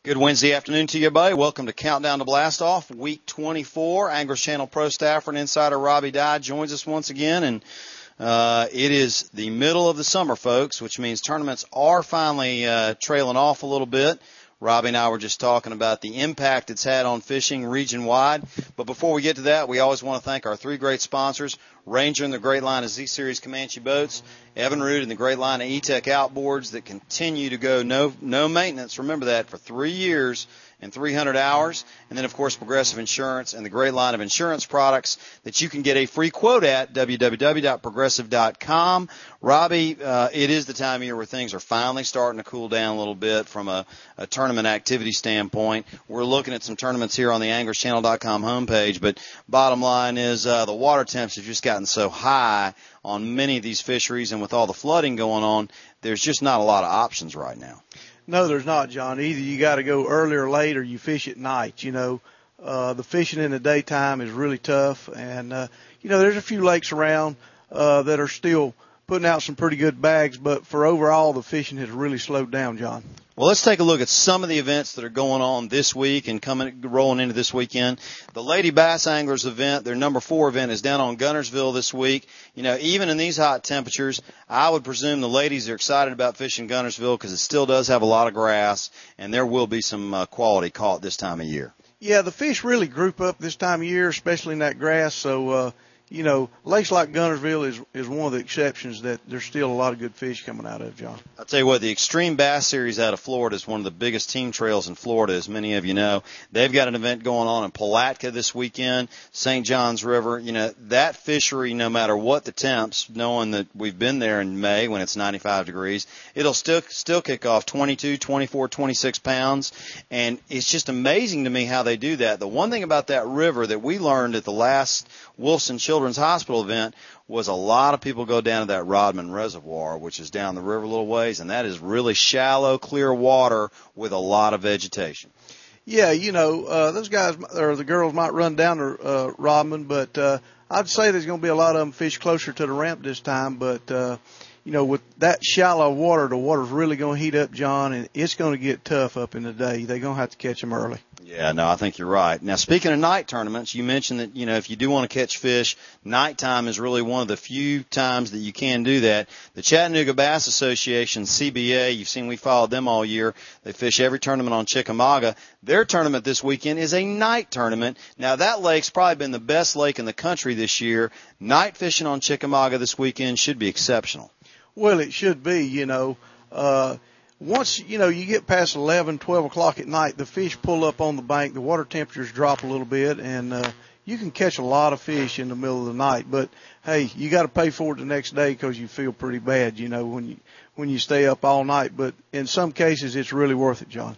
Good Wednesday afternoon to you, everybody. Welcome to Countdown to Blastoff, Week 24. Anglers Channel Pro staffer and insider Robbie Digh joins us once again, and it is the middle of the summer, folks, which means tournaments are finally trailing off a little bit. Robbie and I were just talking about the impact it's had on fishing region-wide. But before we get to that, we always want to thank our three great sponsors, Ranger and the great line of Z-Series Comanche boats, Evinrude and the great line of E-Tech outboards that continue to go no maintenance. Remember that, for 3 years and 300 hours. And then, of course, Progressive Insurance and the great line of insurance products that you can get a free quote at www.progressive.com. Robbie, it is the time of year where things are finally starting to cool down a little bit from a tournament activity standpoint. We're looking at some tournaments here on the anglerschannel.com homepage, but bottom line is the water temps have just gotten so high on many of these fisheries, and with all the flooding going on, there's just not a lot of options right now. No, there's not, John. Either you got to go early or late, or you fish at night. The fishing in the daytime is really tough, and there's a few lakes around that are still putting out some pretty good bags, but for overall, the fishing has really slowed down, John. Well, let's take a look at some of the events that are going on this week and rolling into this weekend. The Lady Bass Anglers event, their number 4 event, is down on Guntersville this week. Even in these hot temperatures, I would presume the ladies are excited about fishing Guntersville because it still does have a lot of grass, and there will be some quality caught this time of year. Yeah, the fish really group up this time of year, especially in that grass, so lakes like Guntersville is one of the exceptions that there's still a lot of good fish coming out of, John. I'll tell you what, the Extreme Bass Series out of Florida is one of the biggest team trails in Florida, as many of you know. They've got an event going on in Palatka this weekend, St. Johns River. That fishery, no matter what the temps, knowing that we've been there in May when it's 95 degrees, it'll still kick off 22, 24, 26 pounds. And it's just amazing to me how they do that. The one thing about that river that we learned at the last Wilson Children's Hospital event was a lot of people go down to that Rodman Reservoir, which is down the river a little ways, and that is really shallow, clear water with a lot of vegetation. Yeah, those guys or the girls might run down to Rodman, but I'd say there's going to be a lot of them fish closer to the ramp this time. But with that shallow water, the water's really going to heat up, John, and it's going to get tough up in the day. They're going to have to catch them early. Yeah, no, I think you're right. Now, speaking of night tournaments, you mentioned that, if you do want to catch fish, nighttime is really one of the few times that you can do that. The Chattanooga Bass Association, CBA, you've seen we followed them all year. They fish every tournament on Chickamauga. Their tournament this weekend is a night tournament. Now, that lake's probably been the best lake in the country this year. Night fishing on Chickamauga this weekend should be exceptional. Well, it should be, Once, you get past 11, 12 o'clock at night, the fish pull up on the bank, the water temperatures drop a little bit, and you can catch a lot of fish in the middle of the night. But, hey, you got to pay for it the next day because you feel pretty bad, when you stay up all night. But in some cases, it's really worth it, John.